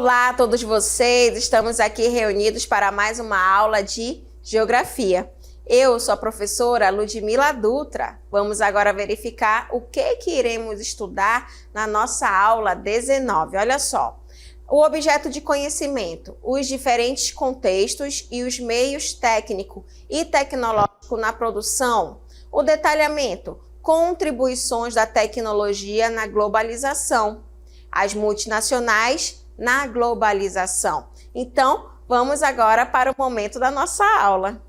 Olá a todos vocês, estamos aqui reunidos para mais uma aula de Geografia. Eu sou a professora Ludmila Dutra. Vamos agora verificar o que iremos estudar na nossa aula 19. Olha só, o objeto de conhecimento, os diferentes contextos e os meios técnico e tecnológico na produção, o detalhamento, contribuições da tecnologia na globalização, as multinacionais na globalização. Então, vamos agora para o momento da nossa aula.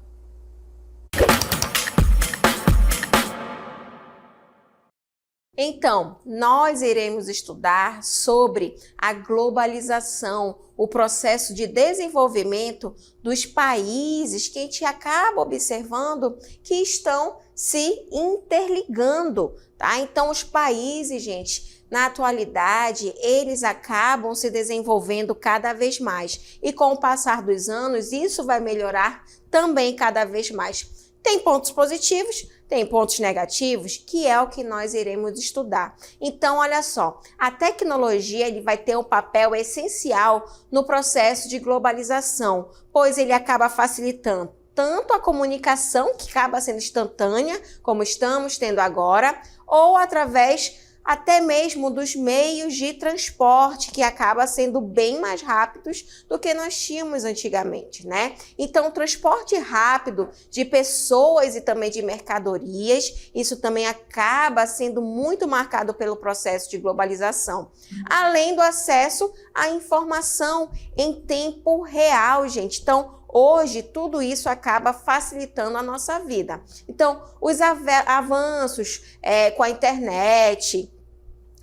Então, nós iremos estudar sobre a globalização, o processo de desenvolvimento dos países que a gente acaba observando que estão se interligando, tá? Então, os países, gente, na atualidade, eles acabam se desenvolvendo cada vez mais. E com o passar dos anos, isso vai melhorar também cada vez mais. Tem pontos positivos, tem pontos negativos, que é o que nós iremos estudar. Então, olha só, a tecnologia ele vai ter um papel essencial no processo de globalização, pois ele acaba facilitando tanto a comunicação, que acaba sendo instantânea, como estamos tendo agora, ou através até mesmo dos meios de transporte, que acaba sendo bem mais rápidos do que nós tínhamos antigamente, né? Então, o transporte rápido de pessoas e também de mercadorias, isso também acaba sendo muito marcado pelo processo de globalização. Além do acesso à informação em tempo real, gente. Então, hoje, tudo isso acaba facilitando a nossa vida. Então, os avanços com a internet,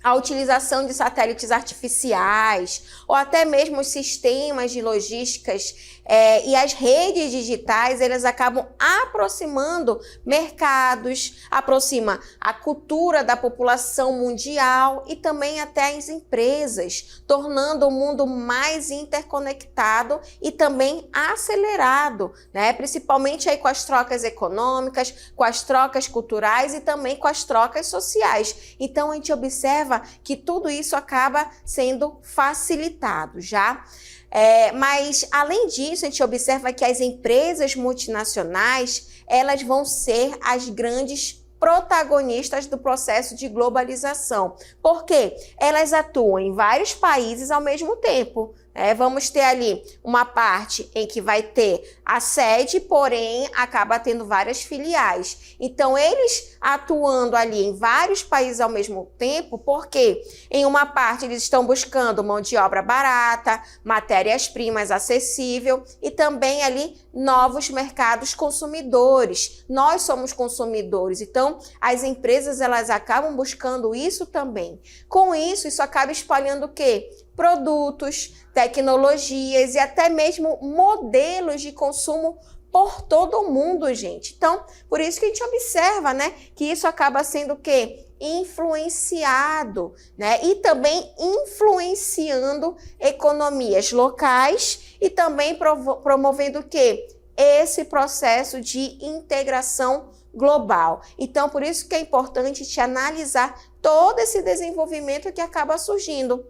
a utilização de satélites artificiais, ou até mesmo os sistemas de logísticas e as redes digitais, eles acabam aproximando mercados, aproxima a cultura da população mundial e também até as empresas, tornando o mundo mais interconectado e também acelerado, né? Principalmente aí com as trocas econômicas, com as trocas culturais e também com as trocas sociais. Então, a gente observa que tudo isso acaba sendo facilitado já. Mas, além disso, a gente observa que as empresas multinacionais, elas vão ser as grandes protagonistas do processo de globalização. Por quê? Elas atuam em vários países ao mesmo tempo. Vamos ter ali uma parte em que vai ter a sede, porém acaba tendo várias filiais. Então, eles atuando ali em vários países ao mesmo tempo, porque em uma parte eles estão buscando mão de obra barata, matérias-primas acessíveis e também ali novos mercados consumidores. Nós somos consumidores, então as empresas elas acabam buscando isso também. Com isso, isso acaba espalhando o quê? Produtos, tecnologias e até mesmo modelos de consumo por todo o mundo, gente. Então, por isso que a gente observa, né, que isso acaba sendo o quê? Influenciado, né? E também influenciando economias locais e também promovendo o quê? Esse processo de integração global. Então, por isso que é importante te analisar todo esse desenvolvimento que acaba surgindo,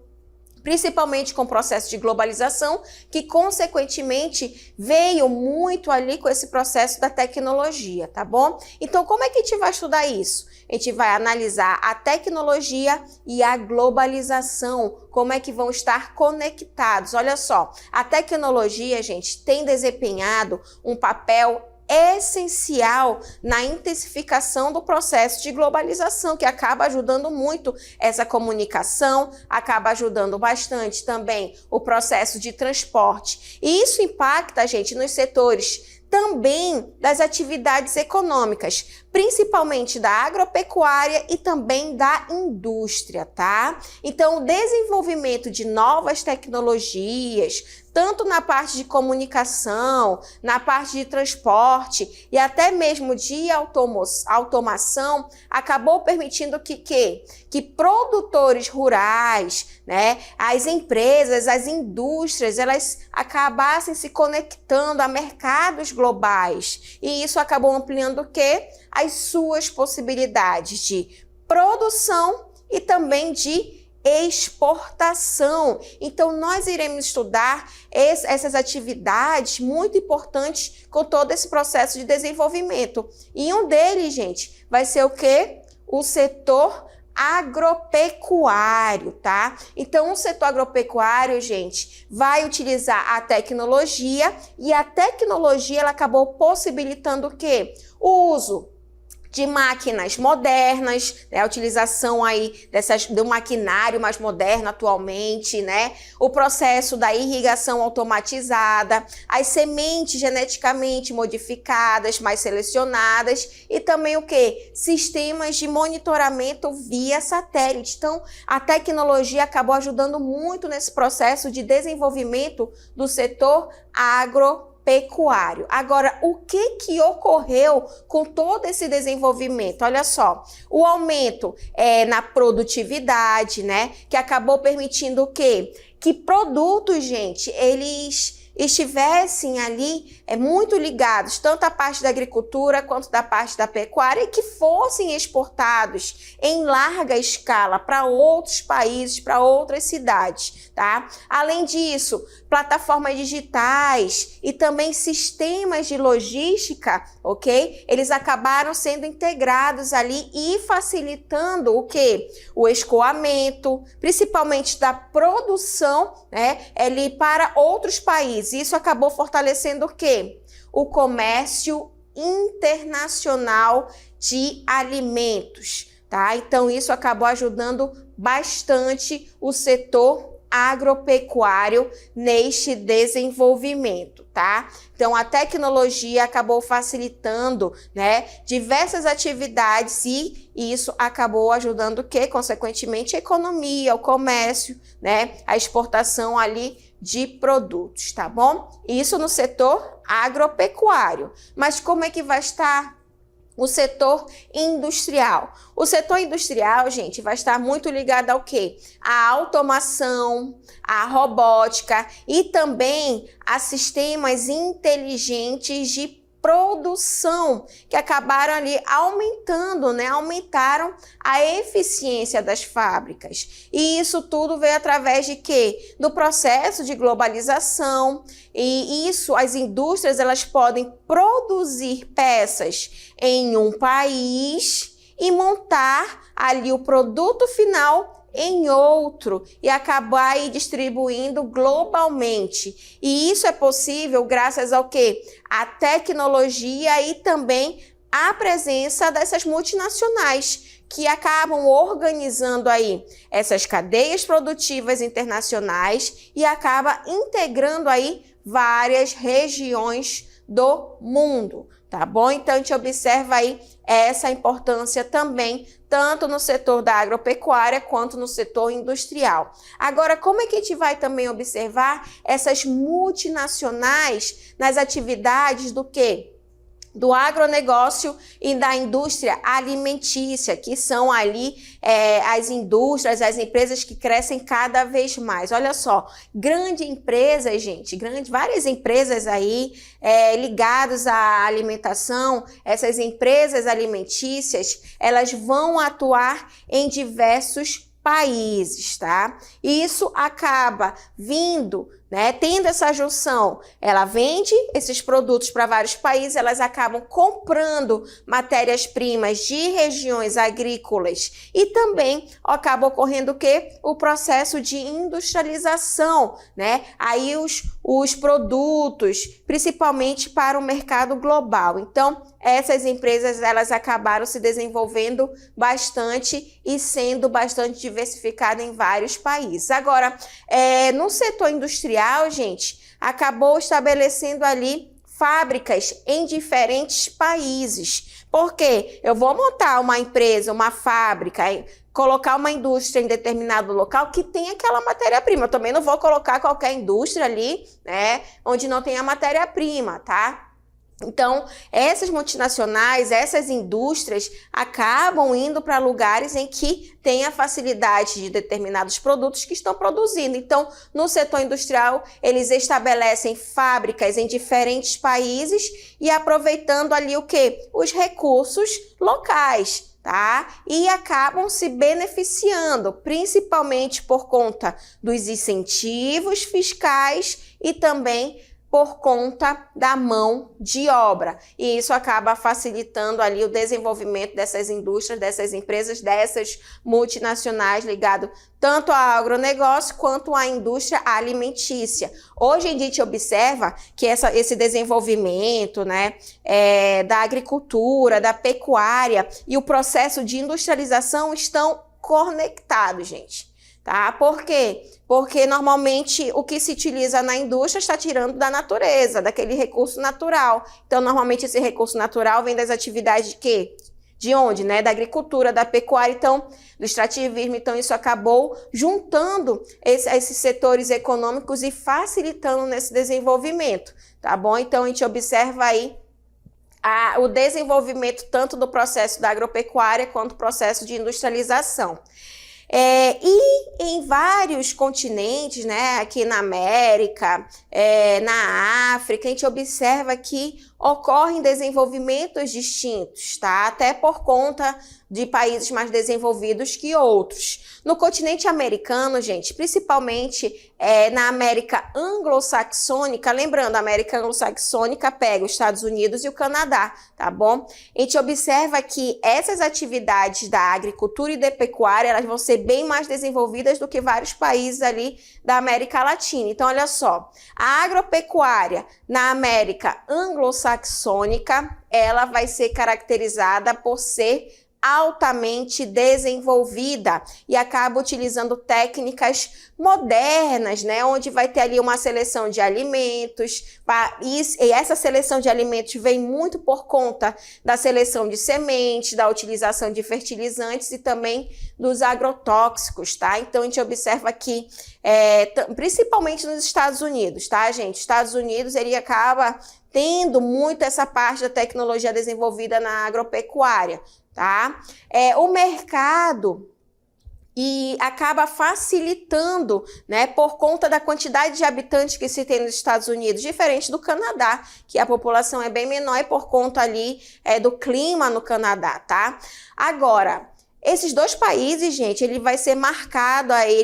principalmente com o processo de globalização, que consequentemente veio muito ali com esse processo da tecnologia, tá bom? Então, como é que a gente vai estudar isso? A gente vai analisar a tecnologia e a globalização, como é que vão estar conectados. Olha só, a tecnologia, gente, tem desempenhado um papel essencial na intensificação do processo de globalização, que acaba ajudando muito essa comunicação, acaba ajudando bastante também o processo de transporte. E isso impacta, gente, nos setores também das atividades econômicas, principalmente da agropecuária e também da indústria, tá? Então, o desenvolvimento de novas tecnologias, tanto na parte de comunicação, na parte de transporte e até mesmo de automação, acabou permitindo que produtores rurais, né, as empresas, as indústrias, elas acabassem se conectando a mercados globais. E isso acabou ampliando o quê? As suas possibilidades de produção e também de exportação. Então, nós iremos estudar essas atividades muito importantes com todo esse processo de desenvolvimento. E um deles, gente, vai ser o quê? O setor agropecuário, tá? Então, o setor agropecuário, gente, vai utilizar a tecnologia e a tecnologia ela acabou possibilitando o quê? O uso de máquinas modernas, né, a utilização aí do maquinário mais moderno atualmente, né, o processo da irrigação automatizada, as sementes geneticamente modificadas, mais selecionadas e também o quê? Sistemas de monitoramento via satélite. Então, a tecnologia acabou ajudando muito nesse processo de desenvolvimento do setor agropecuário. Agora, o que ocorreu com todo esse desenvolvimento? Olha só, o aumento na produtividade, né? Que acabou permitindo o quê? Que produtos, gente, eles estivessem ali muito ligados, tanto à parte da agricultura quanto da parte da pecuária, e que fossem exportados em larga escala para outros países, para outras cidades, tá? Além disso, plataformas digitais e também sistemas de logística, ok? Eles acabaram sendo integrados ali e facilitando o quê? O escoamento, principalmente da produção, né, ali para outros países. Isso acabou fortalecendo o quê? O comércio internacional de alimentos, tá? Então, isso acabou ajudando bastante o setor agropecuário neste desenvolvimento, tá? Então, a tecnologia acabou facilitando, né, diversas atividades e isso acabou ajudando o quê? Consequentemente, a economia, o comércio, né, a exportação ali de produtos, tá bom? Isso no setor agropecuário. Mas como é que vai estar o setor industrial? O setor industrial, gente, vai estar muito ligado ao quê? A automação, a robótica e também a sistemas inteligentes de produção, que acabaram ali aumentando, né? Aumentaram a eficiência das fábricas. E isso tudo veio através de quê? Do processo de globalização. E isso, as indústrias, elas podem produzir peças em um país e montar ali o produto final em outro e acabar aí distribuindo globalmente. E isso é possível graças ao quê? A tecnologia e também a presença dessas multinacionais que acabam organizando aí essas cadeias produtivas internacionais e acaba integrando aí várias regiões do mundo, tá bom? Então, a gente observa aí essa importância também, tanto no setor da agropecuária quanto no setor industrial. Agora, como é que a gente vai também observar essas multinacionais nas atividades do quê? Do agronegócio e da indústria alimentícia, que são ali as indústrias, as empresas que crescem cada vez mais. Olha só, grandes empresas, gente, várias empresas aí ligadas à alimentação, essas empresas alimentícias, elas vão atuar em diversos países, tá? E isso acaba vindo, né, tendo essa junção, ela vende esses produtos para vários países, elas acabam comprando matérias-primas de regiões agrícolas e também acaba ocorrendo o quê? O processo de industrialização, né? Aí os produtos, principalmente para o mercado global. Então, essas empresas, elas acabaram se desenvolvendo bastante e sendo bastante diversificadas em vários países. Agora, no setor industrial, gente, acabou estabelecendo ali fábricas em diferentes países. Por quê? Eu vou montar uma empresa, uma fábrica, colocar uma indústria em determinado local que tem aquela matéria-prima. Eu também não vou colocar qualquer indústria ali, né, onde não tem a matéria-prima, tá? Então, essas multinacionais, essas indústrias acabam indo para lugares em que tem a facilidade de determinados produtos que estão produzindo. Então, no setor industrial, eles estabelecem fábricas em diferentes países e aproveitando ali o quê? Os recursos locais, tá? E acabam se beneficiando, principalmente por conta dos incentivos fiscais e também por conta da mão de obra. E isso acaba facilitando ali o desenvolvimento dessas indústrias, dessas empresas, dessas multinacionais ligado tanto ao agronegócio quanto à indústria alimentícia. Hoje em dia a gente observa que esse desenvolvimento, né, da agricultura, da pecuária e o processo de industrialização estão conectados, gente. Tá? Por quê? Porque normalmente o que se utiliza na indústria está tirando da natureza, daquele recurso natural. Então, normalmente esse recurso natural vem das atividades de quê? De onde? Né? Da agricultura, da pecuária, então, do extrativismo. Então, isso acabou juntando esses setores econômicos e facilitando nesse desenvolvimento, tá bom? Então, a gente observa aí o desenvolvimento tanto do processo da agropecuária quanto do processo de industrialização. E em vários continentes, né, aqui na América, na África, a gente observa que ocorrem desenvolvimentos distintos, tá? Até por conta de países mais desenvolvidos que outros. No continente americano, gente, principalmente na América anglo-saxônica, lembrando, a América anglo-saxônica pega os Estados Unidos e o Canadá, tá bom? A gente observa que essas atividades da agricultura e da pecuária, elas vão ser bem mais desenvolvidas do que vários países ali da América Latina. Então, olha só, a agropecuária na América anglo-saxônica, ela vai ser caracterizada por ser altamente desenvolvida e acaba utilizando técnicas modernas, né, onde vai ter ali uma seleção de alimentos, e essa seleção de alimentos vem muito por conta da seleção de sementes, da utilização de fertilizantes e também dos agrotóxicos, tá? Então, a gente observa que, principalmente nos Estados Unidos, tá, gente? Estados Unidos, ele acaba tendo muito essa parte da tecnologia desenvolvida na agropecuária, tá? O mercado e acaba facilitando, né, por conta da quantidade de habitantes que se tem nos Estados Unidos, diferente do Canadá, que a população é bem menor e por conta ali do clima no Canadá, tá? Agora, esses dois países, gente, eles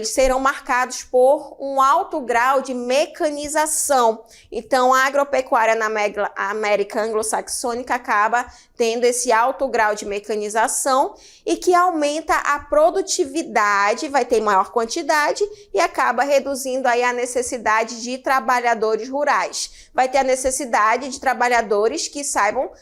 serão marcados por um alto grau de mecanização. Então, a agropecuária na América anglo-saxônica acaba tendo esse alto grau de mecanização e que aumenta a produtividade, vai ter maior quantidade e acaba reduzindo aí a necessidade de trabalhadores rurais. Vai ter a necessidade de trabalhadores que saibam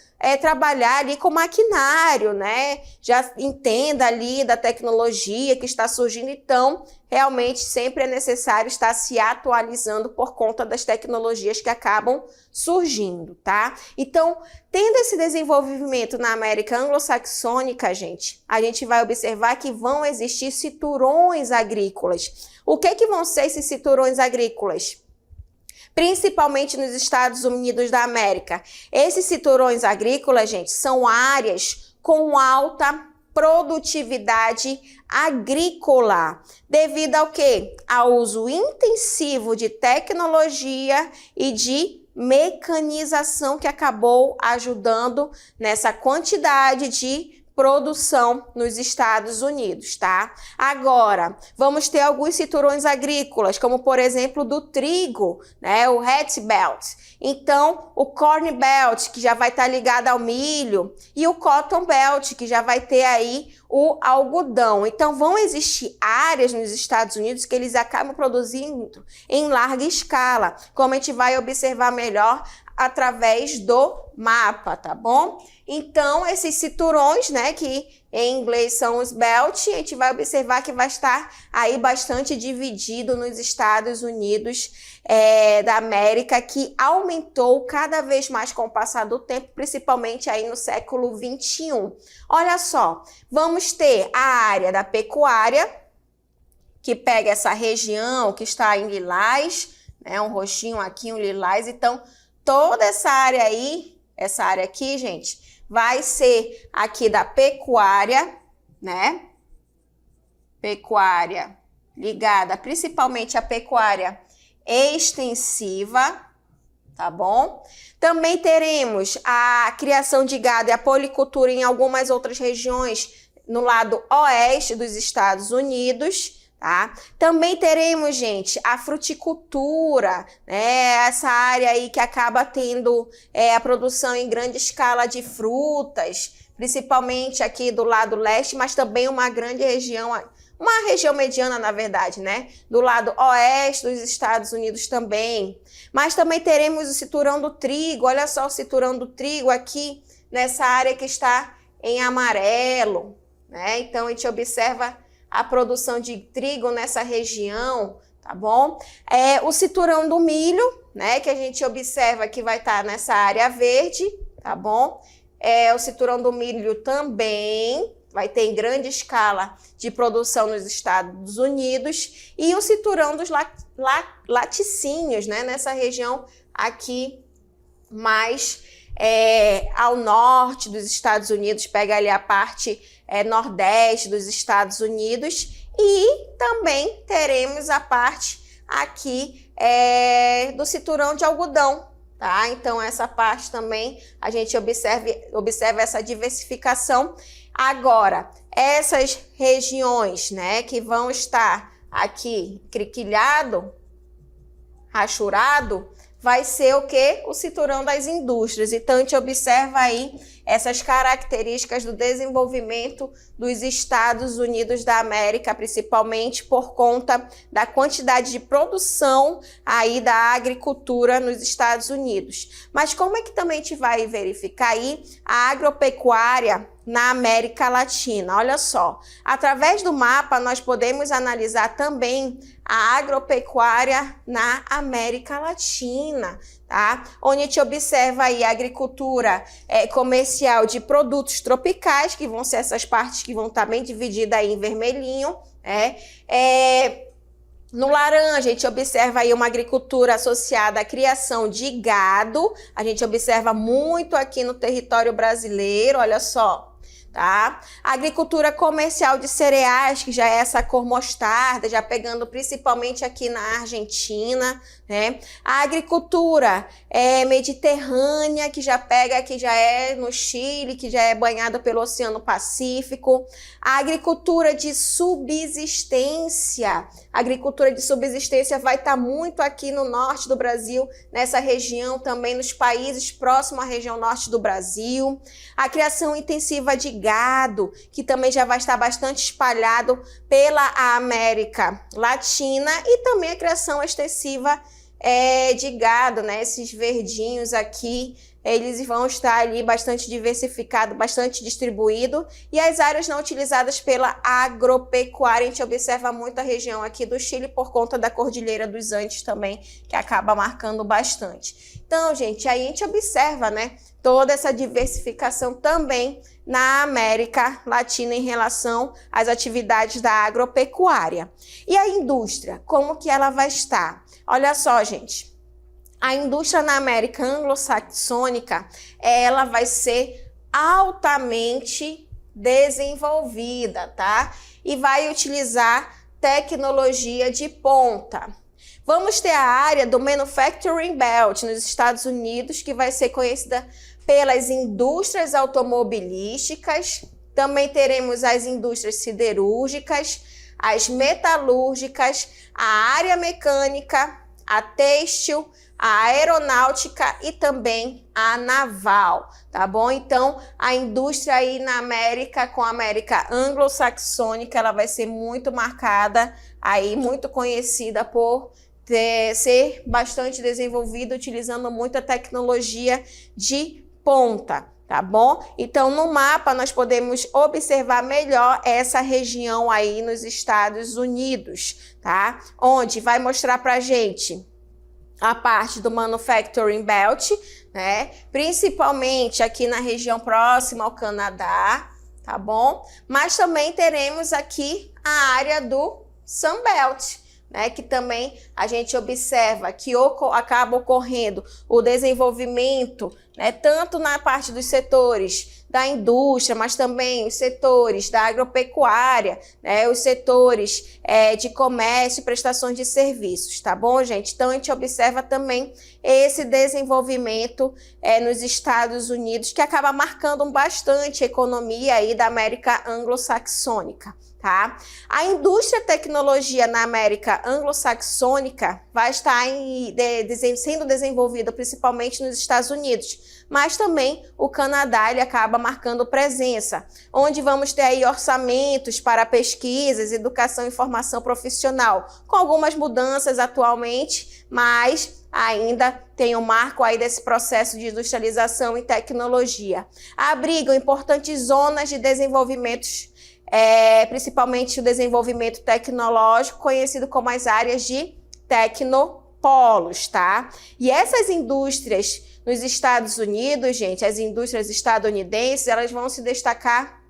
trabalhar ali com maquinário, né? Já entenda ali da tecnologia que está surgindo, então realmente sempre é necessário estar se atualizando por conta das tecnologias que acabam surgindo, tá? Então, tendo esse desenvolvimento na América anglo-saxônica, gente, a gente vai observar que vão existir cinturões agrícolas. O que vão ser esses cinturões agrícolas? Principalmente nos Estados Unidos da América. Esses cinturões agrícolas, gente, são áreas com alta produtividade agrícola, devido ao quê? Ao uso intensivo de tecnologia e de mecanização que acabou ajudando nessa quantidade de produção nos Estados Unidos, tá? Agora, vamos ter alguns cinturões agrícolas, como por exemplo do trigo, né? O Rust Belt. Então, o Corn Belt, que já vai estar ligado ao milho, e o Cotton Belt, que já vai ter aí o algodão. Então, vão existir áreas nos Estados Unidos que eles acabam produzindo em larga escala, como a gente vai observar melhor através do mapa, tá bom? Então, esses cinturões, né, que em inglês são os belt, a gente vai observar que vai estar aí bastante dividido nos Estados Unidos da América, que aumentou cada vez mais com o passar do tempo, principalmente aí no século XXI. Olha só, vamos ter a área da pecuária, que pega essa região que está em lilás, né, um roxinho aqui, um lilás, então toda essa área aí, essa área aqui, gente, vai ser aqui da pecuária, né? Pecuária ligada principalmente à pecuária extensiva, tá bom? Também teremos a criação de gado e a policultura em algumas outras regiões no lado oeste dos Estados Unidos, tá? Também teremos, gente, a fruticultura, né? Essa área aí que acaba tendo a produção em grande escala de frutas, principalmente aqui do lado leste, mas também uma grande região, uma região mediana, na verdade, né? Do lado oeste dos Estados Unidos também. Mas também teremos o cinturão do trigo. Olha só o cinturão do trigo aqui, nessa área que está em amarelo, né? Então, a gente observa a produção de trigo nessa região, tá bom? O cinturão do milho, né? Que a gente observa que vai estar nessa área verde, tá bom? O cinturão do milho também vai ter em grande escala de produção nos Estados Unidos, e o cinturão dos laticínios, né, nessa região aqui mais ao norte dos Estados Unidos, pega ali a parte nordeste dos Estados Unidos, e também teremos a parte aqui do cinturão de algodão, tá? Então essa parte também a gente observa essa diversificação. Agora, essas regiões, né, que vão estar aqui criquilhado, rachurado, vai ser o quê? O cinturão das indústrias. Então, a gente observa aí essas características do desenvolvimento dos Estados Unidos da América, principalmente por conta da quantidade de produção aí da agricultura nos Estados Unidos. Mas como é que também a gente vai verificar aí a agropecuária na América Latina? Olha só, através do mapa nós podemos analisar também a agropecuária na América Latina, tá? Onde a gente observa aí a agricultura comercial de produtos tropicais, que vão ser essas partes que vão estar bem divididas aí em vermelhinho, né? No laranja, a gente observa aí uma agricultura associada à criação de gado. A gente observa muito aqui no território brasileiro, olha só. Tá? A agricultura comercial de cereais, que já é essa cor mostarda, já pegando principalmente aqui na Argentina, né? A agricultura mediterrânea, que já pega, que já é no Chile, que já é banhado pelo Oceano Pacífico. A agricultura de subsistência. A agricultura de subsistência vai estar muito aqui no norte do Brasil, nessa região também, nos países próximos à região norte do Brasil. A criação intensiva de gado, que também já vai estar bastante espalhado pela América Latina, e também a criação extensiva de gado, né? Esses verdinhos aqui, eles vão estar ali bastante diversificados, bastante distribuído, e as áreas não utilizadas pela agropecuária, a gente observa muito a região aqui do Chile por conta da Cordilheira dos Andes também, que acaba marcando bastante. Então, gente, aí a gente observa, né, toda essa diversificação também na América Latina em relação às atividades da agropecuária. E a indústria, como que ela vai estar? Olha só, gente, a indústria na América anglo-saxônica, ela vai ser altamente desenvolvida, tá? E vai utilizar tecnologia de ponta. Vamos ter a área do Manufacturing Belt nos Estados Unidos, que vai ser conhecida pelas indústrias automobilísticas. Também teremos as indústrias siderúrgicas, as metalúrgicas, a área mecânica, a têxtil, a aeronáutica e também a naval, tá bom? Então, a indústria aí na América, com a América anglo-saxônica, ela vai ser muito marcada, aí muito conhecida por ser bastante desenvolvida, utilizando muita tecnologia de ponta, tá bom? Então, no mapa, nós podemos observar melhor essa região aí nos Estados Unidos, tá? Onde vai mostrar pra gente a parte do Manufacturing Belt, né? Principalmente aqui na região próxima ao Canadá, tá bom? Mas também teremos aqui a área do Sunbelt, né, que também a gente observa que acaba ocorrendo o desenvolvimento né, tanto na parte dos setores da indústria, mas também os setores da agropecuária, né, os setores de comércio e prestações de serviços, tá bom, gente? Então, a gente observa também esse desenvolvimento nos Estados Unidos, que acaba marcando bastante a economia aí da América anglo-saxônica. Tá? A indústria tecnologia na América anglo-saxônica vai estar sendo desenvolvida principalmente nos Estados Unidos, mas também o Canadá ele acaba marcando presença, onde vamos ter aí orçamentos para pesquisas, educação e formação profissional, com algumas mudanças atualmente, mas ainda tem um marco aí desse processo de industrialização e tecnologia. Abrigam importantes zonas de desenvolvimentos, principalmente o desenvolvimento tecnológico, conhecido como as áreas de tecnopolos, tá? E essas indústrias nos Estados Unidos, gente, as indústrias estadunidenses, elas vão se destacar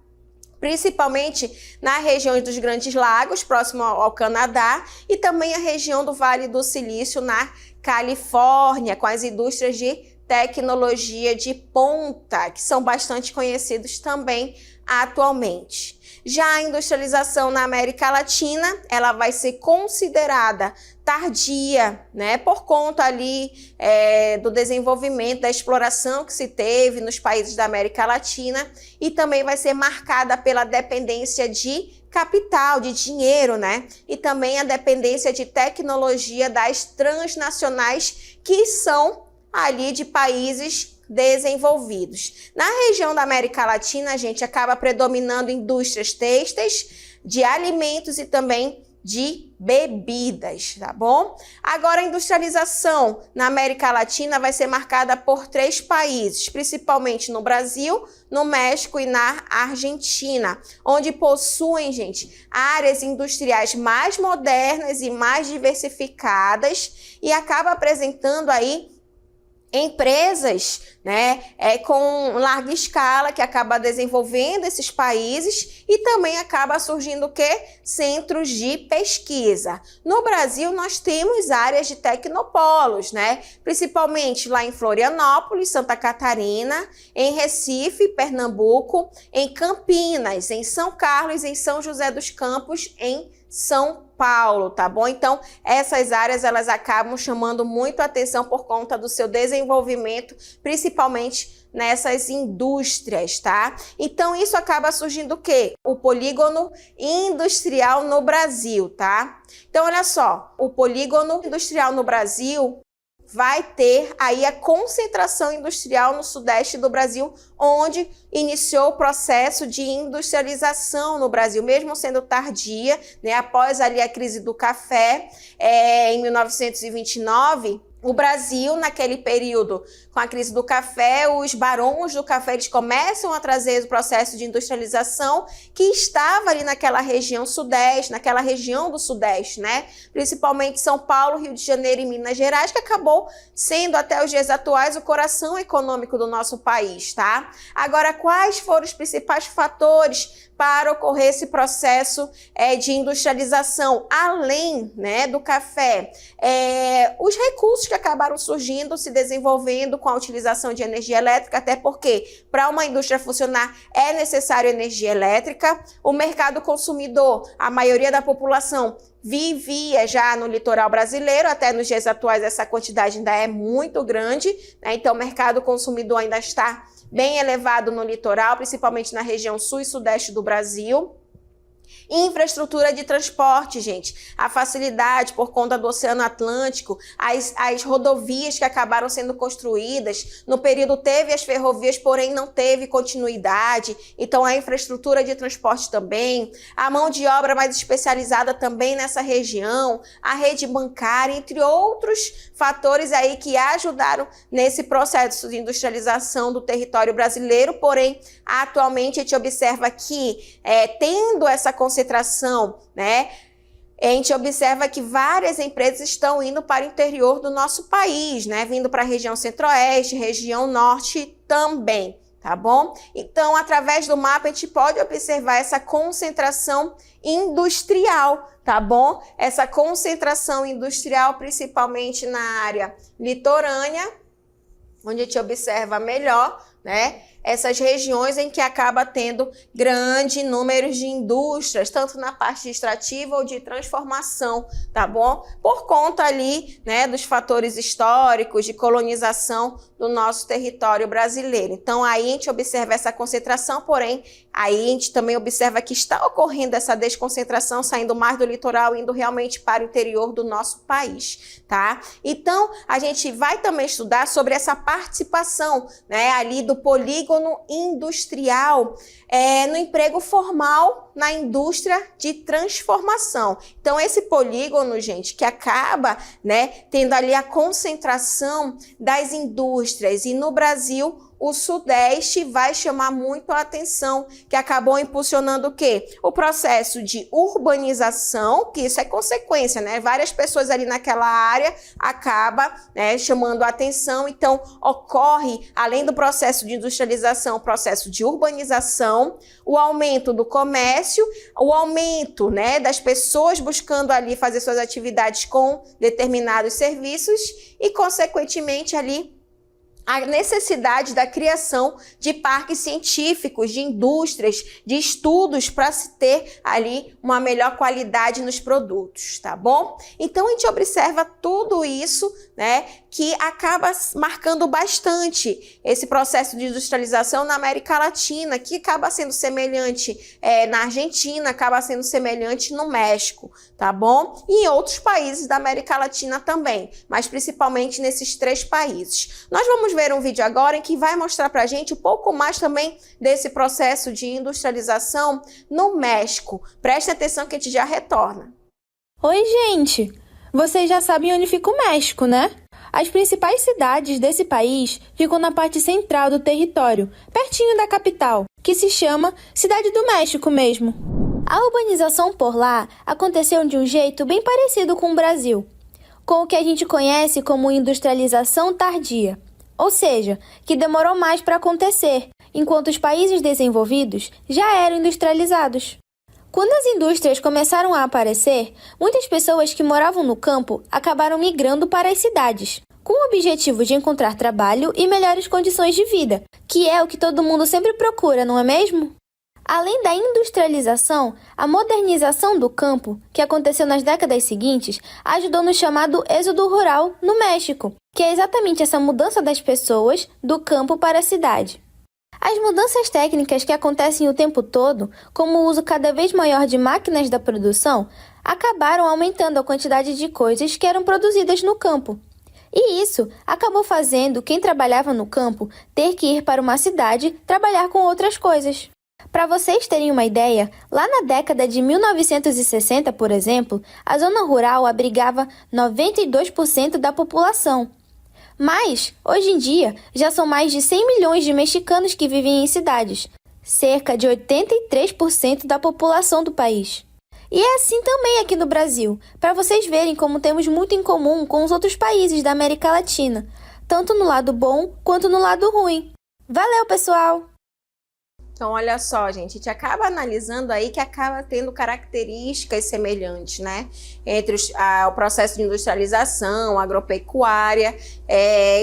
principalmente na região dos Grandes Lagos, próximo ao Canadá, e também a região do Vale do Silício, na Califórnia, com as indústrias de tecnologia de ponta, que são bastante conhecidos também atualmente. Já a industrialização na América Latina, ela vai ser considerada tardia, né, por conta ali do desenvolvimento, da exploração que se teve nos países da América Latina, e também vai ser marcada pela dependência de capital, de dinheiro, né, e também a dependência de tecnologia das transnacionais, que são ali de países desenvolvidos. Na região da América Latina, a gente acaba predominando indústrias têxteis, de alimentos e também de bebidas, tá bom? Agora, a industrialização na América Latina vai ser marcada por 3 países, principalmente no Brasil, no México e na Argentina, onde possuem, gente, áreas industriais mais modernas e mais diversificadas, e acaba apresentando aí empresas, né, com larga escala, que acaba desenvolvendo esses países, e também acaba surgindo o quê? Centros de pesquisa. No Brasil, nós temos áreas de tecnopolos, né, principalmente lá em Florianópolis, Santa Catarina, em Recife, Pernambuco, em Campinas, em São Carlos, em São José dos Campos, em São Paulo, tá bom? Então, essas áreas, elas acabam chamando muito a atenção por conta do seu desenvolvimento, principalmente nessas indústrias, tá? Então, isso acaba surgindo o quê? O polígono industrial no Brasil, tá? Então, olha só, o polígono industrial no Brasil vai ter aí a concentração industrial no sudeste do Brasil, onde iniciou o processo de industrialização no Brasil, mesmo sendo tardia, né, após ali a crise do café, em 1929, o Brasil, naquele período, com a crise do café, os barões do café, eles começam a trazer o processo de industrialização que estava ali naquela região sudeste, naquela região do sudeste, né? Principalmente São Paulo, Rio de Janeiro e Minas Gerais, que acabou sendo até os dias atuais o coração econômico do nosso país, tá? Agora, quais foram os principais fatores para ocorrer esse processo de industrialização, além, né, do café? Os recursos que acabaram surgindo, se desenvolvendo com a utilização de energia elétrica, até porque para uma indústria funcionar é necessário energia elétrica. O mercado consumidor, a maioria da população vivia já no litoral brasileiro, até nos dias atuais essa quantidade ainda é muito grande, né? Então o mercado consumidor ainda está bem elevado no litoral, principalmente na região sul e sudeste do Brasil. Infraestrutura de transporte, gente, a facilidade por conta do Oceano Atlântico, as rodovias que acabaram sendo construídas, no período teve as ferrovias, porém não teve continuidade, então a infraestrutura de transporte também, a mão de obra mais especializada também nessa região, a rede bancária, entre outros fatores aí que ajudaram nesse processo de industrialização do território brasileiro, porém, atualmente a gente observa que, tendo essa concentração, né, a gente observa que várias empresas estão indo para o interior do nosso país, né, vindo para a região centro-oeste, região norte também, tá bom? Então, através do mapa, a gente pode observar essa concentração industrial, tá bom? Essa concentração industrial, principalmente na área litorânea, onde a gente observa melhor, né, essas regiões em que acaba tendo grande número de indústrias, tanto na parte extrativa ou de transformação, tá bom? Por conta ali, né, dos fatores históricos de colonização do nosso território brasileiro. Então, aí a gente observa essa concentração, porém, aí a gente também observa que está ocorrendo essa desconcentração, saindo mais do litoral, indo realmente para o interior do nosso país, tá? Então, a gente vai também estudar sobre essa participação, né, ali do polígono industrial no emprego formal na indústria de transformação. Então, esse polígono, gente, que acaba, né, tendo ali a concentração das indústrias, e no Brasil o Sudeste vai chamar muito a atenção, que acabou impulsionando o quê? O processo de urbanização, que isso é consequência, né? Várias pessoas ali naquela área acaba, né, chamando a atenção. Então, ocorre, além do processo de industrialização, o processo de urbanização, o aumento do comércio, o aumento, né, das pessoas buscando ali fazer suas atividades com determinados serviços e, consequentemente, ali a necessidade da criação de parques científicos, de indústrias, de estudos para se ter ali uma melhor qualidade nos produtos, tá bom? Então, a gente observa tudo isso, né, que acaba marcando bastante esse processo de industrialização na América Latina, que acaba sendo semelhante na Argentina, acaba sendo semelhante no México, tá bom? E em outros países da América Latina também, mas principalmente nesses 3 países. Nós vamos ver um vídeo agora em que vai mostrar pra gente um pouco mais também desse processo de industrialização no México. Preste atenção que a gente já retorna. Oi, gente! Vocês já sabem onde fica o México, né? As principais cidades desse país ficam na parte central do território, pertinho da capital, que se chama Cidade do México mesmo. A urbanização por lá aconteceu de um jeito bem parecido com o Brasil, com o que a gente conhece como industrialização tardia, ou seja, que demorou mais para acontecer, enquanto os países desenvolvidos já eram industrializados. Quando as indústrias começaram a aparecer, muitas pessoas que moravam no campo acabaram migrando para as cidades, com o objetivo de encontrar trabalho e melhores condições de vida, que é o que todo mundo sempre procura, não é mesmo? Além da industrialização, a modernização do campo, que aconteceu nas décadas seguintes, ajudou no chamado êxodo rural no México, que é exatamente essa mudança das pessoas do campo para a cidade. As mudanças técnicas que acontecem o tempo todo, como o uso cada vez maior de máquinas da produção, acabaram aumentando a quantidade de coisas que eram produzidas no campo. E isso acabou fazendo quem trabalhava no campo ter que ir para uma cidade trabalhar com outras coisas. Para vocês terem uma ideia, lá na década de 1960, por exemplo, a zona rural abrigava 92% da população. Mas, hoje em dia, já são mais de 100 milhões de mexicanos que vivem em cidades, cerca de 83% da população do país. E é assim também aqui no Brasil, para vocês verem como temos muito em comum com os outros países da América Latina, tanto no lado bom quanto no lado ruim. Valeu, pessoal! Então, olha só, gente, a gente acaba analisando aí que acaba tendo características semelhantes, né? Entre o processo de industrialização, agropecuária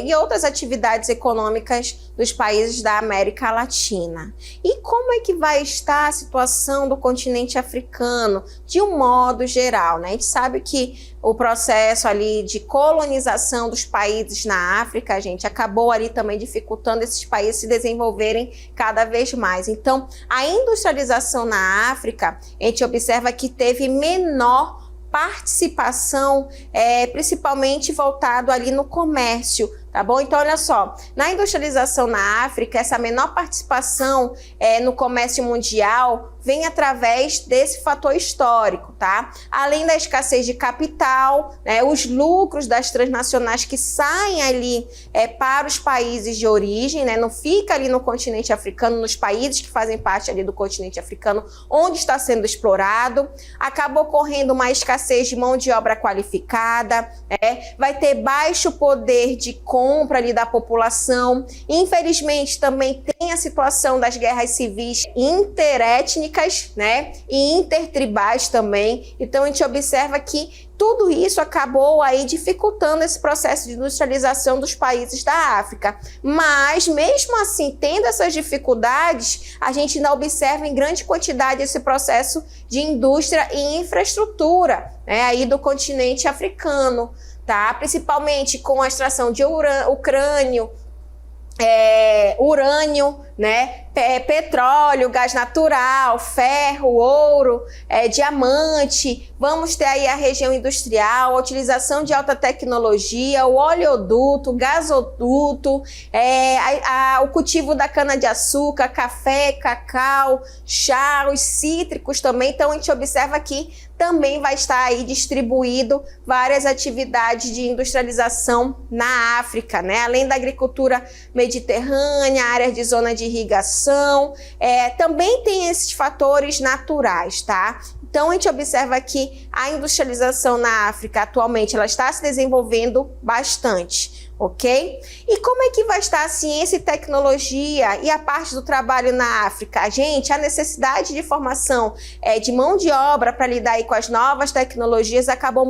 e outras atividades econômicas dos países da América Latina. E como é que vai estar a situação do continente africano, de um modo geral, né? A gente sabe que o processo ali de colonização dos países na África, gente, acabou ali também dificultando esses países se desenvolverem cada vez mais. Então, a industrialização na África, a gente observa que teve menor participação, principalmente voltado ali no comércio, tá bom? Então, olha só, na industrialização na África, essa menor participação no comércio mundial vem através desse fator histórico, tá? Além da escassez de capital, né, os lucros das transnacionais que saem ali para os países de origem, né, não fica ali no continente africano, nos países que fazem parte ali do continente africano, onde está sendo explorado, acaba ocorrendo uma escassez de mão de obra qualificada, vai ter baixo poder de compra ali da população. Infelizmente, também tem a situação das guerras civis interétnicas, né, e intertribais também. Então, a gente observa que tudo isso acabou aí dificultando esse processo de industrialização dos países da África. Mas, mesmo assim, tendo essas dificuldades, a gente ainda observa em grande quantidade esse processo de indústria e infraestrutura, né, aí do continente africano, tá? Principalmente com a extração de urânio, né? Petróleo, gás natural, ferro, ouro, diamante. Vamos ter aí a região industrial, a utilização de alta tecnologia, o oleoduto, o gasoduto, o cultivo da cana-de-açúcar, café, cacau, chá, os cítricos também. Então, a gente observa que também vai estar aí distribuído várias atividades de industrialização na África, né? Além da agricultura mediterrânea, áreas de zona de irrigação, também tem esses fatores naturais, tá? Então, a gente observa que a industrialização na África atualmente ela está se desenvolvendo bastante, ok? E como é que vai estar a ciência e tecnologia e a parte do trabalho na África? Gente, a necessidade de formação de mão de obra para lidar aí com as novas tecnologias acabou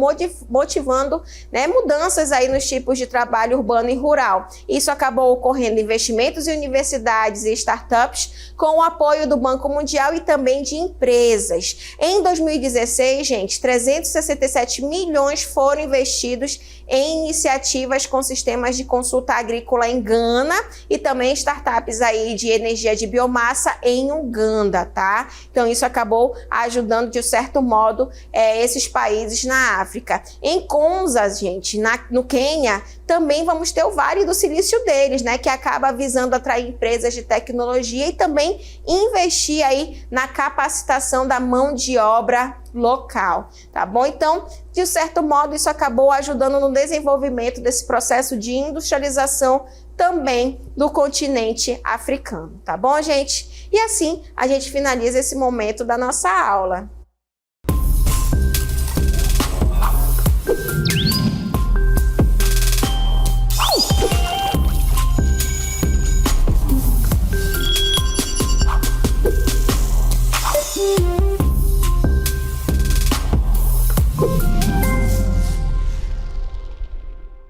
motivando, né, mudanças aí nos tipos de trabalho urbano e rural. Isso acabou ocorrendo investimentos em universidades e startups com o apoio do Banco Mundial e também de empresas. Em 2016, gente, 367 milhões foram investidos em iniciativas com sistemas de consulta agrícola em Gana e também startups aí de energia de biomassa em Uganda, tá? Então isso acabou ajudando de certo modo esses países na África. Em Konza, gente, no Quênia, também vamos ter o Vale do Silício deles, né, que acaba visando atrair empresas de tecnologia e também investir aí na capacitação da mão de obra local, tá bom? Então, de certo modo, isso acabou ajudando no desenvolvimento desse processo de industrialização também do continente africano, tá bom, gente? E assim, a gente finaliza esse momento da nossa aula.